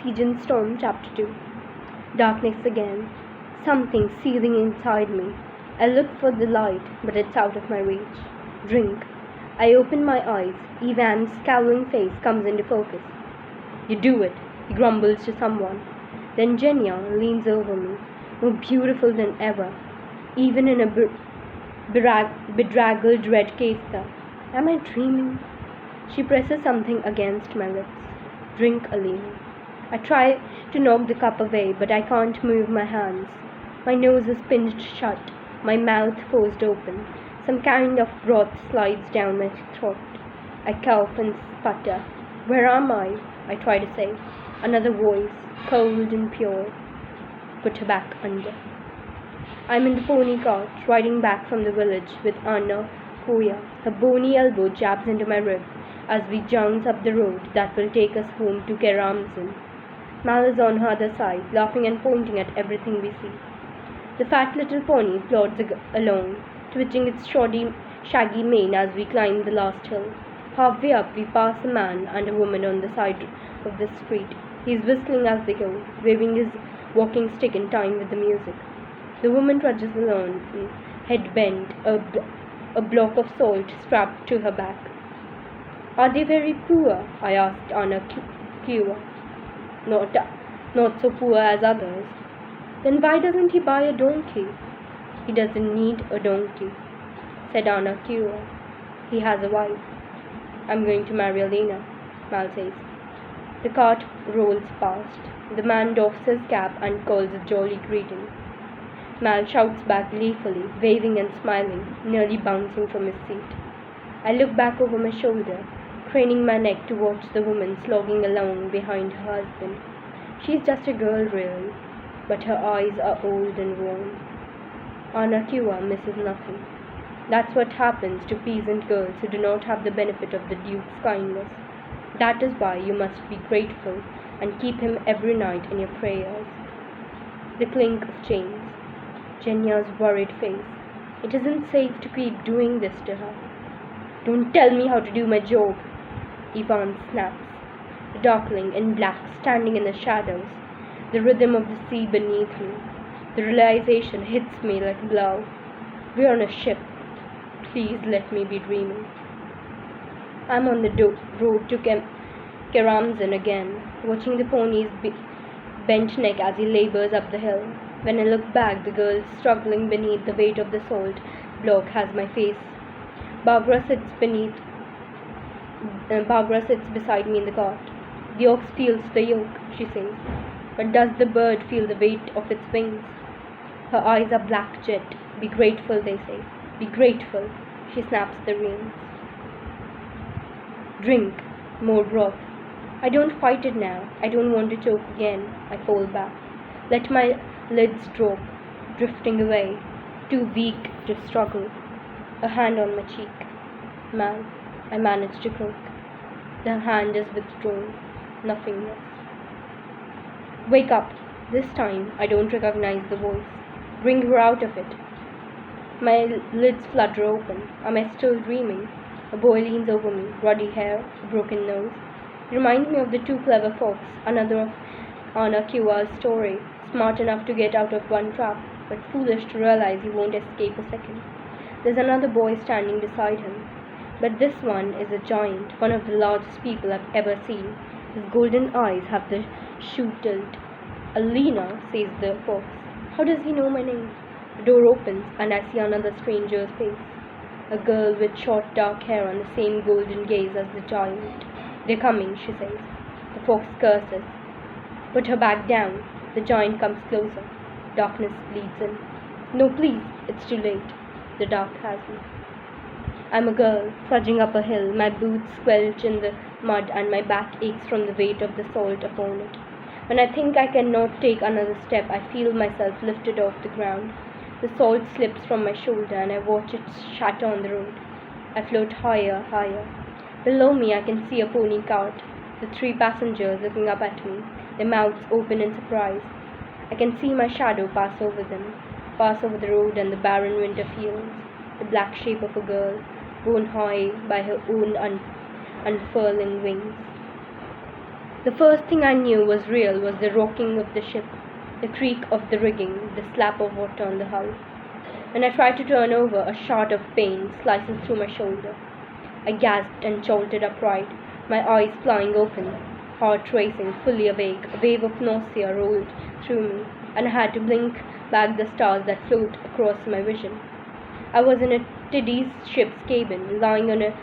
Oxygen Storm, Chapter 2. Darkness again. Something seething inside me. I look for the light, but it's out of my reach. Drink. I open my eyes. Ivan's scowling face comes into focus. You do it, he grumbles to someone. Then Genya leans over me, more beautiful than ever, even in a bedraggled red kesta. Am I dreaming? She presses something against my lips. Drink, Alina. I try to knock the cup away, but I can't move my hands. My nose is pinched shut, my mouth forced open. Some kind of broth slides down my throat. I cough and sputter. Where am I? I try to say. Another voice, cold and pure. Put her back under. I'm in the pony cart, riding back from the village with Anna Koya. Her bony elbow jabs into my rib as we jounce up the road that will take us home to Keramzin. Mal is on her other side, laughing and pointing at everything we see. The fat little pony plods along, twitching its shaggy mane as we climb the last hill. Halfway up, we pass a man and a woman on the side of the street. He is whistling as they go, waving his walking stick in time with the music. The woman trudges along, head bent, a block of salt strapped to her back. Are they very poor? I asked Anna Kua. Not so poor as others. Then why doesn't he buy a donkey? He doesn't need a donkey, said Anna Kua. He has a wife. I'm going to marry Alina, Mal says. The cart rolls past. The man doffs his cap and calls a jolly greeting. Mal shouts back gleefully, waving and smiling, nearly bouncing from his seat. I look back over my shoulder, craning my neck to watch the woman slogging along behind her husband. She's just a girl, really, but her eyes are old and worn. Anna Kua misses nothing. That's what happens to peasant girls who do not have the benefit of the Duke's kindness. That is why you must be grateful and keep him every night in your prayers. The clink of chains. Genya's worried face. It isn't safe to keep doing this to her. Don't tell me how to do my job, Ivan snaps. The Darkling in black standing in the shadows, the rhythm of the sea beneath me. The realization hits me like a blow. We're on a ship. Please let me be dreaming. I'm on the road to Keramzin again, watching the pony's bent neck as he labors up the hill. When I look back, the girl struggling beneath the weight of the salt block has my face. Bagra sits beside me in the cart. The ox feels the yoke, she says. But does the bird feel the weight of its wings? Her eyes are black jet. Be grateful, they say. Be grateful. She snaps the reins. Drink. More broth. I don't fight it now. I don't want to choke again. I fall back. Let my lids drop, drifting away, too weak to struggle. A hand on my cheek. Man, I manage to croak. The hand is withdrawn. Nothingness. Wake up. This time I don't recognize the voice. Bring her out of it. My lids flutter open. Am I still dreaming? A boy leans over me, ruddy hair, broken nose. He reminds me of the two clever fox, another of Anna Kua's story, smart enough to get out of one trap, but foolish to realize he won't escape a second. There's another boy standing beside him, but this one is a giant, one of the largest people I've ever seen. His golden eyes have the shoe tilt. Alina, says the fox. How does he know my name? The door opens and I see another stranger's face. A girl with short dark hair and the same golden gaze as the giant. They're coming, she says. The fox curses. Put her back down. The giant comes closer. Darkness bleeds in. No, please, it's too late. The dark has me. I'm a girl, trudging up a hill. My boots squelch in the mud and my back aches from the weight of the salt upon it. When I think I cannot take another step, I feel myself lifted off the ground. The salt slips from my shoulder and I watch it shatter on the road. I float higher, higher. Below me I can see a pony cart, the 3 passengers looking up at me, their mouths open in surprise. I can see my shadow pass over them, pass over the road and the barren winter fields, the black shape of a girl, borne high by her own unfurling wings. The first thing I knew was real was the rocking of the ship, the creak of the rigging, the slap of water on the hull. When I tried to turn over, a shout of pain slices through my shoulder. I gasped and jolted upright, my eyes flying open, heart racing, fully awake. A wave of nausea rolled through me, and I had to blink back the stars that float across my vision. I was in a Tiddy's ship's cabin, lying on a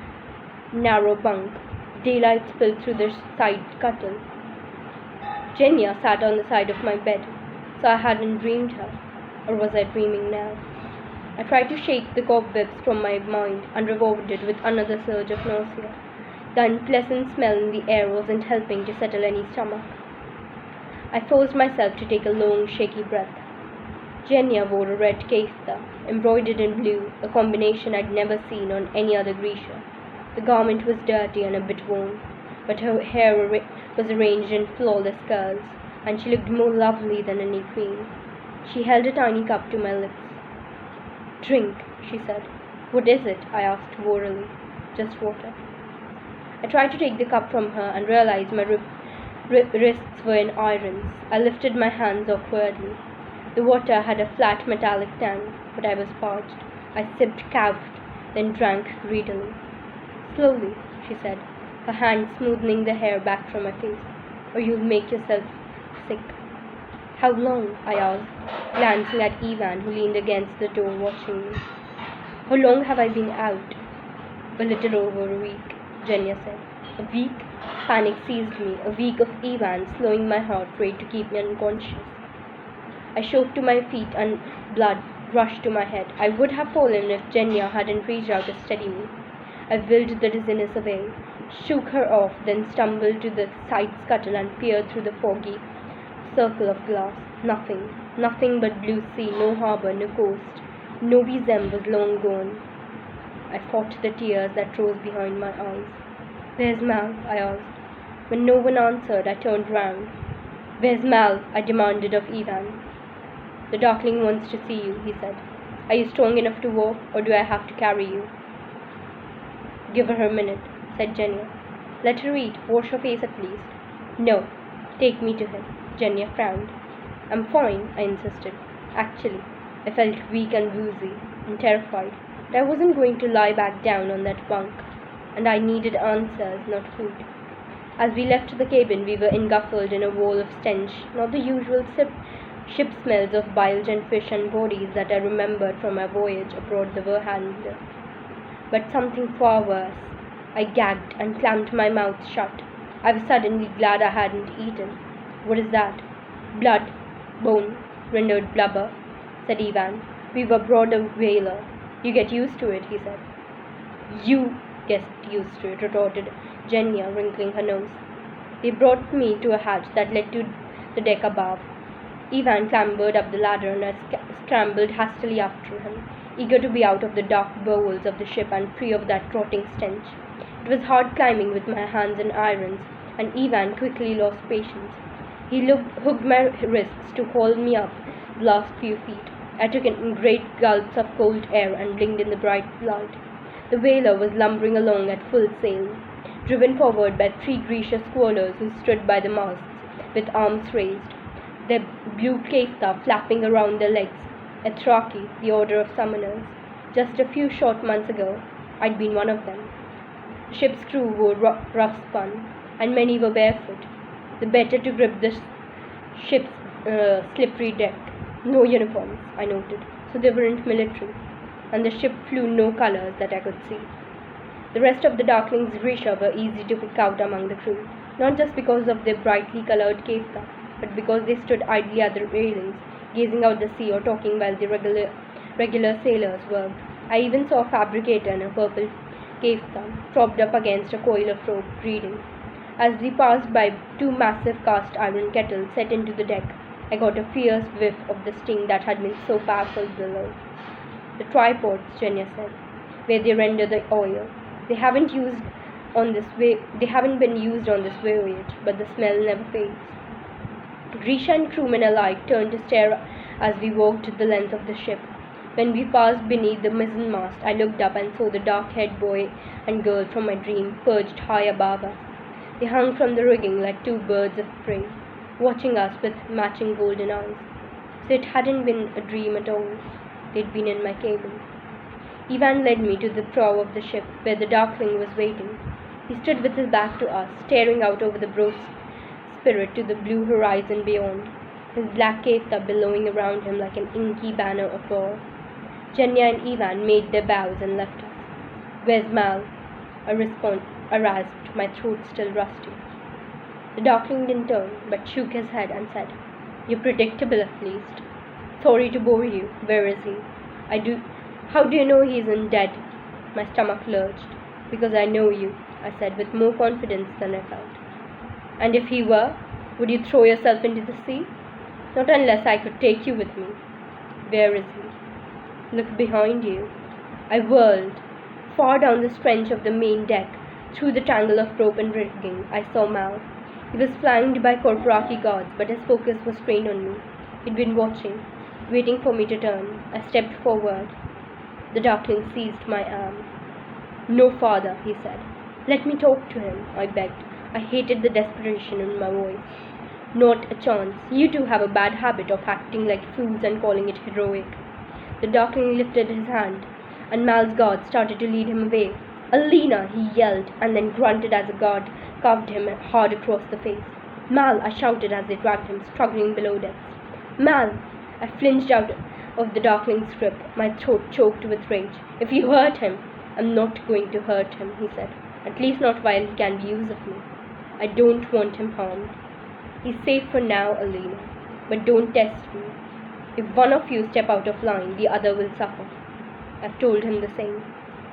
narrow bunk. Daylight spilled through the side scuttle. Jenya sat on the side of my bed, so I hadn't dreamed her, or was I dreaming now? I tried to shake the cobwebs from my mind and rewarded with another surge of nausea. The unpleasant smell in the air wasn't helping to settle any stomach. I forced myself to take a long, shaky breath. Jenya wore a red kefta, embroidered in blue, a combination I'd never seen on any other Grisha. The garment was dirty and a bit worn, but her hair was arranged in flawless curls, and she looked more lovely than any queen. She held a tiny cup to my lips. "Drink," she said. "What is it?" I asked wearily. "Just water." I tried to take the cup from her and realized my wrists were in irons. I lifted my hands awkwardly. The water had a flat metallic tang, but I was parched. I sipped, coughed, then drank greedily. "Slowly," she said, her hand smoothing the hair back from my face, "or you'll make yourself sick." "How long?" I asked, glancing at Ivan, who leaned against the door watching me. "How long have I been out?" "A little over a week," Jenya said. "A week?" Panic seized me, a week of Ivan slowing my heart rate to keep me unconscious. I choked to my feet and blood rushed to my head. I would have fallen if Jenya hadn't reached out to steady me. I willed the dizziness away, shook her off, then stumbled to the side scuttle and peered through the foggy circle of glass. Nothing but blue sea, no harbor, no coast. Novi Zem was long gone. I fought the tears that rose behind my eyes. "Where's Mal?" I asked. When no one answered, I turned round. "Where's Mal?" I demanded of Ivan. "The Darkling wants to see you," he said. "Are you strong enough to walk, or do I have to carry you?" "Give her a minute," said Jenya. "Let her eat. Wash her face at least." "No. Take me to him." Jenya frowned. "I'm fine," I insisted. Actually, I felt weak and woozy and terrified, but I wasn't going to lie back down on that bunk, and I needed answers, not food. As we left the cabin, we were engulfed in a wall of stench, not the usual ship smells of bilge and fish and bodies that I remembered from my voyage aboard the Verhandler, but something far worse. I gagged and clamped my mouth shut. I was suddenly glad I hadn't eaten. "What is that?" "Blood, bone, rendered blubber," said Ivan. "We were aboard a whaler. You get used to it," he said. "You get used to it," retorted Jenya, wrinkling her nose. They brought me to a hatch that led to the deck above. Ivan clambered up the ladder and I scrambled hastily after him, eager to be out of the dark bowels of the ship and free of that rotting stench. It was hard climbing with my hands in irons, and Ivan quickly lost patience. He hooked my wrists to haul me up the last few feet. I took in great gulps of cold air and blinked in the bright light. The whaler was lumbering along at full sail, driven forward by 3 Grisha squallers who stood by the masts with arms raised, their blue kefta flapping around their legs. A Thraki, the order of summoners. Just a few short months ago, I'd been one of them. The ship's crew wore rough spun, and many were barefoot, the better to grip the ship's slippery deck. No uniforms, I noted, so they weren't military, and the ship flew no colors that I could see. The rest of the Darkling's Grisha were easy to pick out among the crew, not just because of their brightly colored kefta, but because they stood idly at the railings, gazing out the sea or talking while the regular sailors worked. I even saw a fabricator in a purple kefta, propped up against a coil of rope, reading. As we passed by 2 massive cast iron kettles set into the deck, I got a fierce whiff of the sting that had been so powerful below. "The tripods," Jenya said, "where they render the oil. They haven't been used on this voyage, but the smell never fades." Grisha and crewmen alike turned to stare as we walked the length of the ship. When we passed beneath the mizzenmast, I looked up and saw the dark-haired boy and girl from my dream perched high above us. They hung from the rigging like two birds of prey, watching us with matching golden eyes. So it hadn't been a dream at all. They'd been in my cabin. Ivan led me to the prow of the ship, where the Darkling was waiting. He stood with his back to us, staring out over the bowsprit to the blue horizon beyond, his black kefta billowing around him like an inky banner of war. Jenya and Ivan made their bows and left us. "Where's Mal?" I rasped, my throat still rusty. The Darkling didn't turn, but shook his head and said, "You're predictable at least. Sorry to bore you. Where is he?" How do you know he isn't dead?" My stomach lurched. "Because I know you," I said with more confidence than I felt. "And if he were, would you throw yourself into the sea?" "Not unless I could take you with me." "Where is he?" "Look behind you." I whirled. Far down the stretch of the main deck, through the tangle of rope and rigging, I saw Mal. He was flanked by Corporati guards, but his focus was trained on me. He'd been watching, waiting for me to turn. I stepped forward. The Darkling seized my arm. "No, father," he said. "Let me talk to him," I begged. I hated the desperation in my voice. "Not a chance. You two have a bad habit of acting like fools and calling it heroic." The Darkling lifted his hand, and Mal's guard started to lead him away. "Alina!" he yelled, and then grunted as a guard carved him hard across the face. "Mal!" I shouted as they dragged him, struggling below decks. "Mal!" I flinched out of the Darkling's grip, my throat choked with rage. "If you hurt him—" "I'm not going to hurt him," he said. "At least not while he can be use of me. I don't want him harmed. He's safe for now, Alina. But don't test me. If one of you step out of line, the other will suffer." I've told him the same.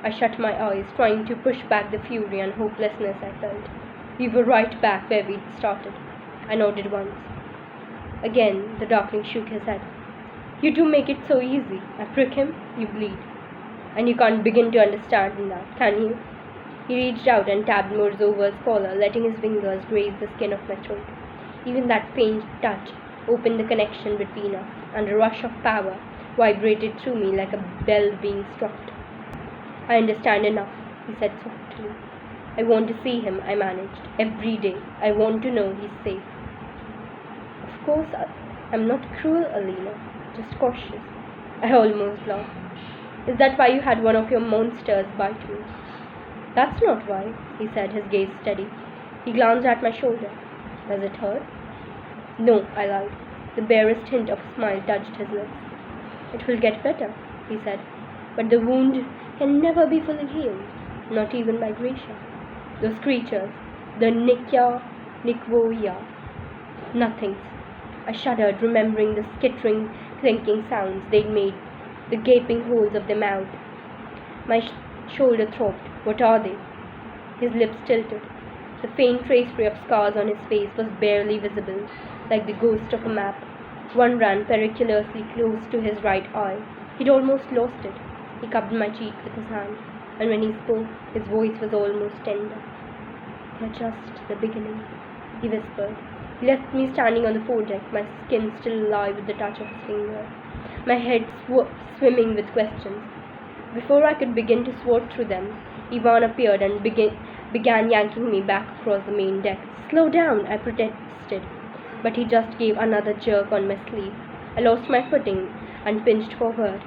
I shut my eyes, trying to push back the fury and hopelessness I felt. We were right back where we'd started. I nodded once. Again, the Darkling shook his head. "You two make it so easy. I prick him, you bleed. And you can't begin to understand that, can you?" He reached out and tapped Morzova's collar, letting his fingers graze the skin of my throat. Even that faint touch opened the connection between us, and a rush of power vibrated through me like a bell being struck. "I understand enough," he said softly. "I want to see him," I managed. "Every day. I want to know he's safe." "Of course, I'm not cruel, Alina. Just cautious." I almost laughed. "Is that why you had one of your monsters bite me?" "That's not why," he said, his gaze steady. He glanced at my shoulder. "Does it hurt?" "No," I lied. The barest hint of a smile touched his lips. "It will get better," he said. "But the wound can never be fully healed, not even by Gracia. Those creatures, the Nikvoya, nothings." I shuddered, remembering the skittering, clinking sounds they'd made, the gaping holes of their mouth. My shoulder throbbed. "What are they?" His lips tilted. The faint tracery of scars on his face was barely visible, like the ghost of a map. One ran periculously close to his right eye. He'd almost lost it. He cupped my cheek with his hand, and when he spoke, his voice was almost tender. "You're just the beginning," he whispered. He left me standing on the foredeck, my skin still alive with the touch of his fingers, my head swimming with questions. Before I could begin to sort through them, Ivan appeared and began yanking me back across the main deck. "Slow down," I protested, but he just gave another jerk on my sleeve. I lost my footing and pinched forward.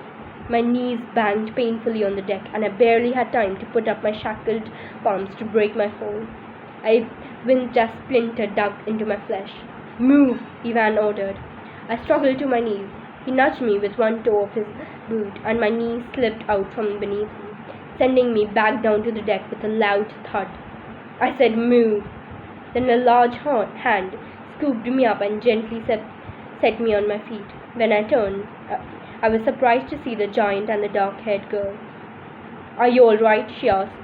My knees banged painfully on the deck, and I barely had time to put up my shackled palms to break my fall. I winced as splinter dug into my flesh. "Move," Ivan ordered. I struggled to my knees. He nudged me with one toe of his boot, and my knees slipped out from beneath me, sending me back down to the deck with a loud thud. I said, "Move." Then a large hand scooped me up and gently set me on my feet. When I turned, I was surprised to see the giant and the dark-haired girl. "Are you all right?" she asked.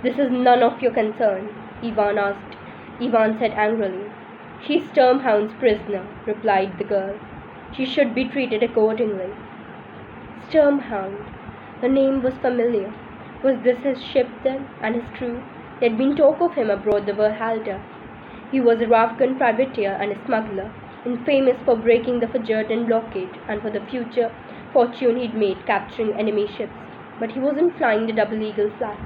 "This is none of your concern," Ivan said angrily. "She's Sturmhound's prisoner," replied the girl. "She should be treated accordingly." Sturmhound. The name was familiar. Was this his ship then, and his crew? There had been talk of him aboard the Verhalter. He was a Ravkan privateer and a smuggler, infamous for breaking the Fajerdan blockade and for the future fortune he'd made capturing enemy ships. But he wasn't flying the double eagle flag.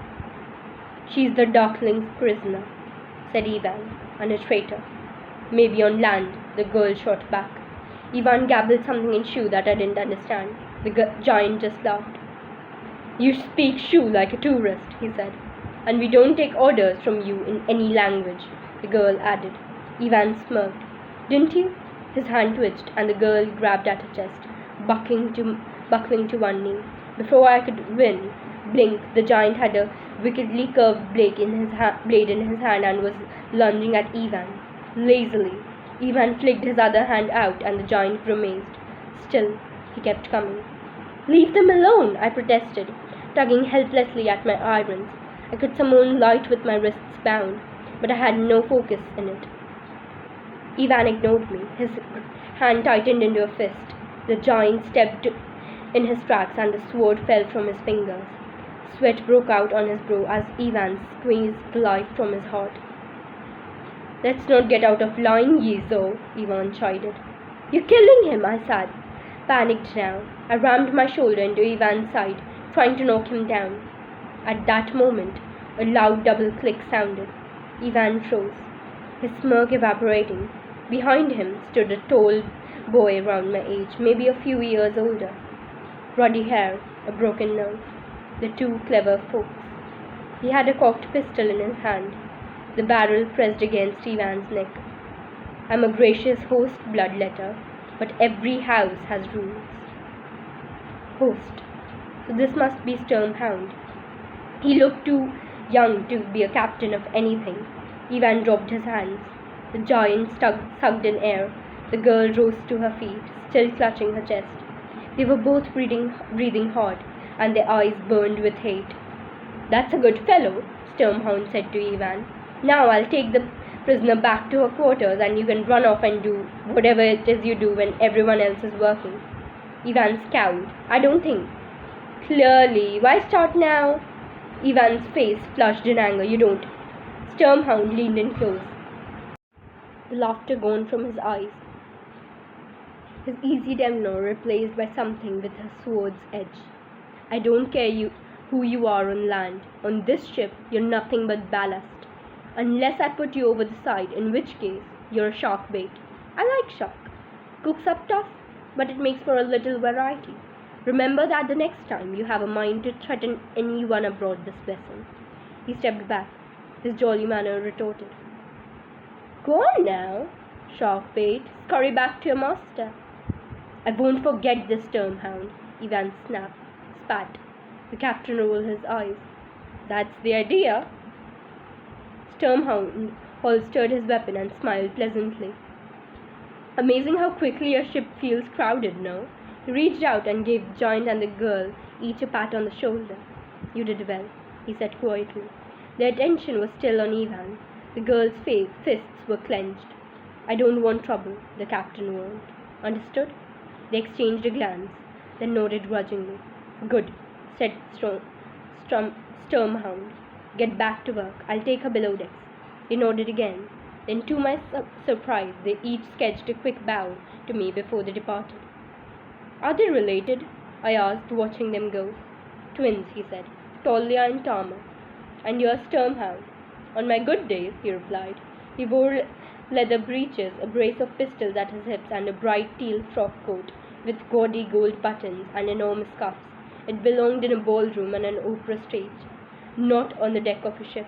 "She's the Darkling's prisoner." said Ivan, and a traitor. Maybe on land, the girl shot back. Ivan gabbled something in Shoo that I didn't understand. The giant just laughed. You speak Shoo like a tourist, he said. And we don't take orders from you in any language, the girl added. Ivan smirked. Didn't you? His hand twitched, and the girl grabbed at her chest, buckling to one knee. Before I could blink, the giant had a wickedly curved blade in his hand and was lunging at Ivan. Lazily, Ivan flicked his other hand out, and the giant grimaced. Still, he kept coming. Leave them alone, I protested, tugging helplessly at my irons. I could summon light with my wrists bound, but I had no focus in it. Ivan ignored me. His hand tightened into a fist. The giant stepped in his tracks, and the sword fell from his fingers. Sweat broke out on his brow as Ivan squeezed the life from his heart. Let's not get out of line, Yezo, Ivan chided. You're killing him, I said, panicked now. I rammed my shoulder into Ivan's side, trying to knock him down. At that moment, a loud double click sounded. Ivan froze, his smirk evaporating. Behind him stood a tall boy around my age, maybe a few years older. Ruddy hair, a broken nose. The two clever folks. He had a cocked pistol in his hand, the barrel pressed against Ivan's neck. I'm a gracious host, bloodletter, but every house has rules. Host. So this must be Sturmhound. He looked too young to be a captain of anything. Ivan dropped his hands. The giant sucked in air. The girl rose to her feet, still clutching her chest. They were both breathing hard, and their eyes burned with hate. That's a good fellow, Sturmhound said to Ivan. Now I'll take the prisoner back to her quarters, and you can run off and do whatever it is you do when everyone else is working. Ivan scowled. I don't think. Clearly. Why start now? Ivan's face flushed in anger. You don't. Sturmhound leaned in close, the laughter gone from his eyes. His easy demeanor replaced by something with a sword's edge. I don't care who you are on land. On this ship, you're nothing but ballast. Unless I put you over the side, in which case, you're a shark bait. I like shark. Cooks up tough, but it makes for a little variety. Remember that the next time you have a mind to threaten anyone aboard this vessel. He stepped back, his jolly manner retorted. Go on now, shark bait. Scurry back to your master. I won't forget this Sturmhound, Ivan spat. The captain rolled his eyes. That's the idea. Sturmhound holstered his weapon and smiled pleasantly. Amazing how quickly a ship feels crowded, no? He reached out and gave the giant and the girl each a pat on the shoulder. You did well, he said quietly. Their attention was still on Ivan. The girl's fists were clenched. I don't want trouble, the captain warned. Understood? They exchanged a glance, then nodded grudgingly. Good, said Sturmhound. Get back to work. I'll take her below decks. They nodded again. Then, to my surprise, they each sketched a quick bow to me before they departed. Are they related? I asked, watching them go. Twins, he said. Tolya and Tama. And you're Sturmhound. On my good days, he replied. He wore leather breeches, a brace of pistols at his hips, and a bright teal frock coat with gaudy gold buttons and enormous cuffs. It belonged in a ballroom and an opera stage, not on the deck of a ship.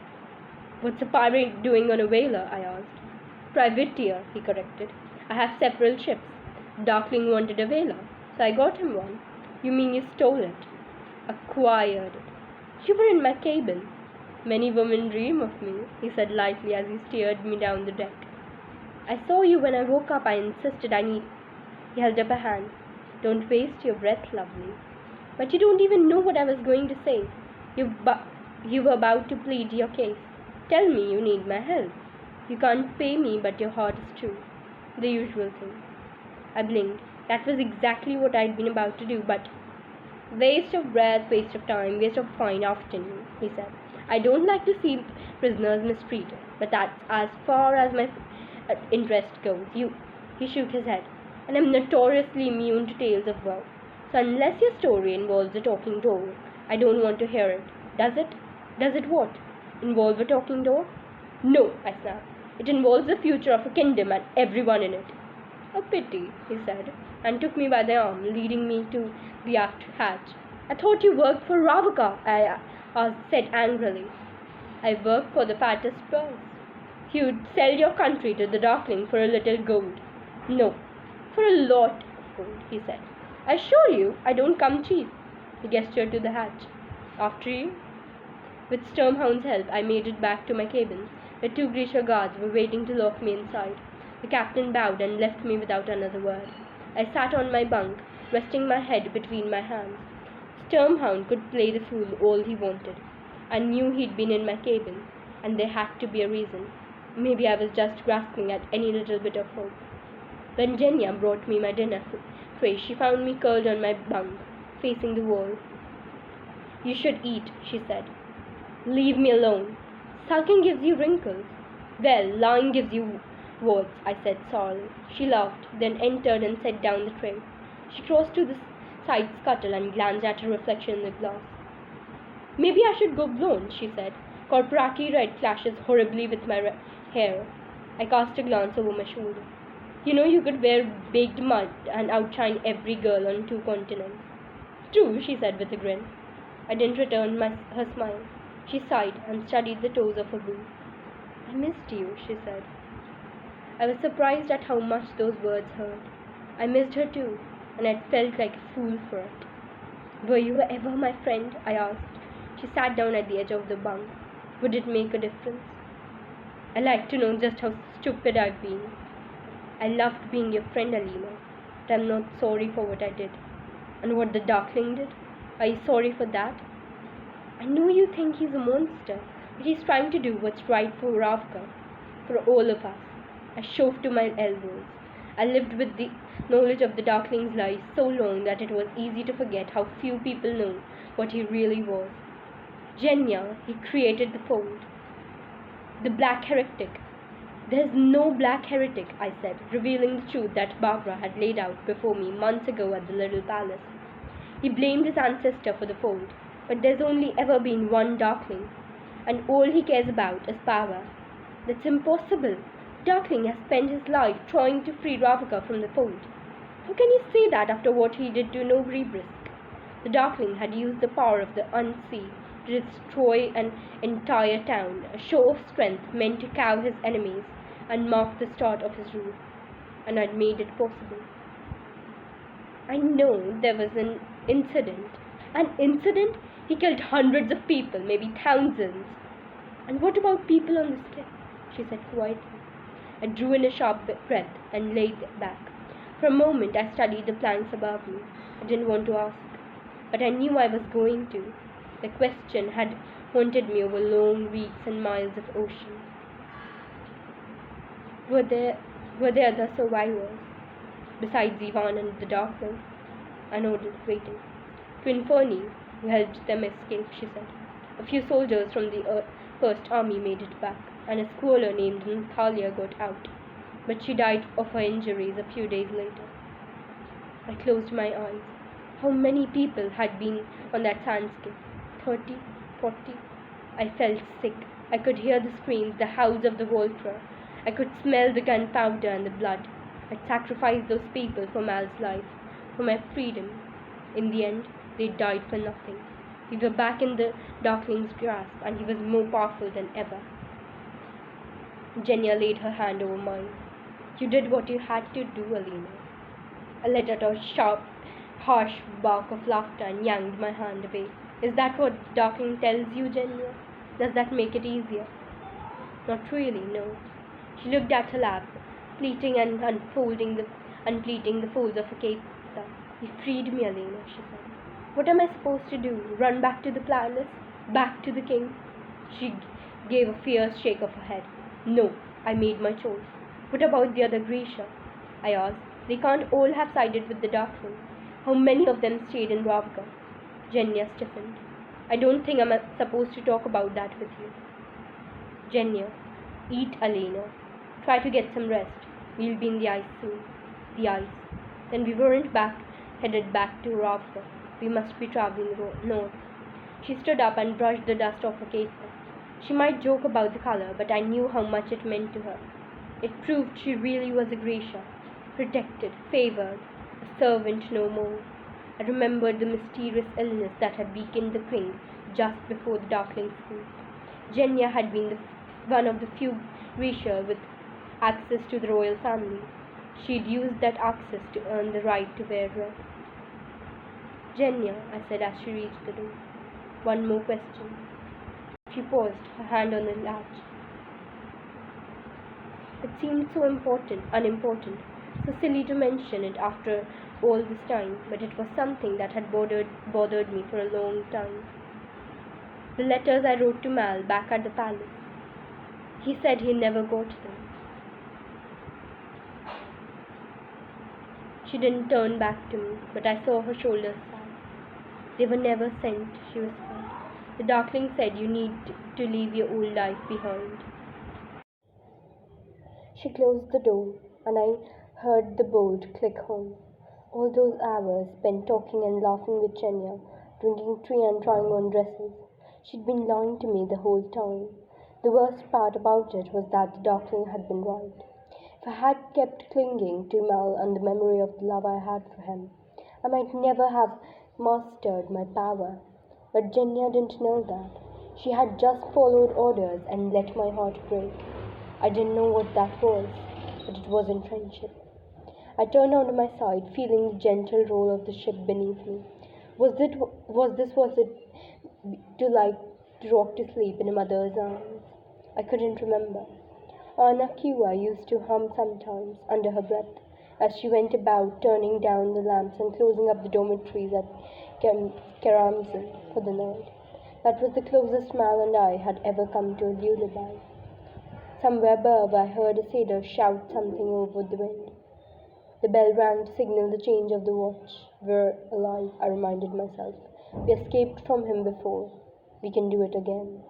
What's a pirate doing on a whaler? I asked. Privateer, he corrected. I have several ships. Darkling wanted a whaler, so I got him one. You mean you stole it? Acquired it. You were in my cabin. Many women dream of me, he said lightly as he steered me down the deck. I saw you when I woke up. I insisted I need. He held up a hand. Don't waste your breath, lovely. But you don't even know what I was going to say. You were about to plead your case. Tell me you need my help. You can't pay me, but your heart is true. The usual thing. I blinked. That was exactly what I'd been about to do, but waste of breath, waste of time, waste of fine afternoon, he said. I don't like to see prisoners mistreated, but that's as far as my interest goes. He shook his head. And I'm notoriously immune to tales of woe. So unless your story involves a talking door, I don't want to hear it. Does it? Does it what? Involve a talking door? No, I snapped. It involves the future of a kingdom and everyone in it. A pity, he said, and took me by the arm, leading me to the aft hatch. I thought you worked for Ravaka, I said angrily. I work for the fattest purse. You'd sell your country to the Darkling for a little gold. No, for a lot of gold, he said. I assure you, I don't come cheap. He gestured to the hatch. After you? With Sturmhound's help, I made it back to my cabin. The 2 Grisha guards were waiting to lock me inside. The captain bowed and left me without another word. I sat on my bunk, resting my head between my hands. Sturmhound could play the fool all he wanted. I knew he'd been in my cabin, and there had to be a reason. Maybe I was just grasping at any little bit of hope. When Jenya brought me my dinner tray, she found me curled on my bunk, facing the wall. You should eat, she said. Leave me alone. Sulking gives you wrinkles. Well, lying gives you warts, I said sourly. She laughed, then entered and set down the tray. She crossed to the side scuttle and glanced at her reflection in the glass. Maybe I should go blonde, she said. Corporati red clashes horribly with my hair. I cast a glance over my shoulder. You know you could wear baked mud and outshine every girl on 2 continents. True, she said with a grin. I didn't return her smile. She sighed and studied the toes of her boot. I missed you, she said. I was surprised at how much those words hurt. I missed her too, and I felt like a fool for it. Were you ever my friend? I asked. She sat down at the edge of the bunk. Would it make a difference? I like to know just how stupid I've been. I loved being your friend, Alina, but I'm not sorry for what I did. And what the Darkling did? Are you sorry for that? I know you think he's a monster, but he's trying to do what's right for Ravka, for all of us. I shoved to my elbows. I lived with the knowledge of the Darkling's lies so long that it was easy to forget how few people know what he really was. Jenya, he created the fold. The black heretic. There's no black heretic, I said, revealing the truth that Barbara had laid out before me months ago at the little palace. He blamed his ancestor for the fold, but there's only ever been one Darkling, and all he cares about is power. That's impossible. Darkling has spent his life trying to free Ravaka from the fold. How can you say that after what he did to Nobribrisk? The Darkling had used the power of the unseen to destroy an entire town, a show of strength meant to cow his enemies and mark the start of his rule, and I'd made it possible. I know there was an incident. An incident? He killed hundreds of people, maybe thousands. And what about people on the skip? She said quietly. I drew in a sharp breath and lay back. For a moment I studied the planks above me. I didn't want to ask, but I knew I was going to. The question had haunted me over long weeks and miles of ocean. Were there other survivors, besides Ivan and the Darkling? I nodded, waiting. Twin Fernie, who helped them escape, she said. A few soldiers from the First Army made it back, and a squaller named Natalia got out, but she died of her injuries a few days later. I closed my eyes. How many people had been on that sandscape? 30, 40? I felt sick. I could hear the screams, the howls of the vulture. I could smell the gunpowder and the blood. I'd sacrificed those people for Mal's life, for my freedom. In the end, they died for nothing. We were back in the Darkling's grasp, and he was more powerful than ever. Jenya laid her hand over mine. You did what you had to do, Alina. I let out a sharp, harsh bark of laughter and yanked my hand away. Is that what Darkling tells you, Jenya? Does that make it easier? Not really, no. She looked at her lap, pleating and unpleating the folds of her cape. You freed me, Alina, she said. What am I supposed to do? Run back to the palace? Back to the king? She gave a fierce shake of her head. No, I made my choice. What about the other Grisha? I asked. They can't all have sided with the Darkling. How many of them stayed in Ravka? Jenya stiffened. I don't think I'm supposed to talk about that with you. Jenya, eat, Alina. Try to get some rest. We'll be in the ice soon. The ice. Then we weren't headed back to Ravka. We must be traveling north. She stood up and brushed the dust off her casement. She might joke about the color, but I knew how much it meant to her. It proved she really was a Gracia, protected, favored, a servant no more. I remembered the mysterious illness that had weakened the queen just before the Darkling school. Genya had been one of the few Gracia with access to the royal family. She'd used that access to earn the right to wear red. Genya, I said as she reached the door. One more question. She paused, her hand on the latch. It seemed so unimportant, so silly to mention it after all this time, but it was something that had bothered me for a long time. The letters I wrote to Mal back at the palace. He said he never got them. She didn't turn back to me, but I saw her shoulders sag. They were never sent, she whispered. The Darkling said you need to leave your old life behind. She closed the door, and I heard the bolt click home. All those hours spent talking and laughing with Chenya, drinking tea and trying on dresses. She'd been lying to me the whole time. The worst part about it was that the Darkling had been right. If I had kept clinging to Mal and the memory of the love I had for him, I might never have mastered my power. But Genya didn't know that. She had just followed orders and let my heart break. I didn't know what that was, but it wasn't friendship. I turned onto my side, feeling the gentle roll of the ship beneath me. Was it to rock to sleep in a mother's arms? I couldn't remember. Anna Kiwa used to hum sometimes under her breath as she went about turning down the lamps and closing up the dormitories at Karamzin for the night. That was the closest Mal and I had ever come to a lullaby. Somewhere above I heard a sailor shout something over the wind. The bell rang to signal the change of the watch. We're alive, I reminded myself. We escaped from him before. We can do it again.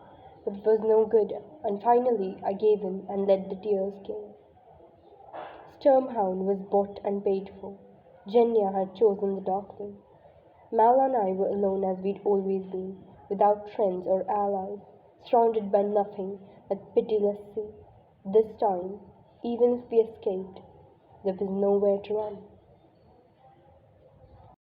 But it was no good, and finally I gave in and let the tears came. Sturmhound was bought and paid for. Genya had chosen the Darkling. Mal and I were alone as we'd always been, without friends or allies, surrounded by nothing but pitiless sea. This time, even if we escaped, there was nowhere to run.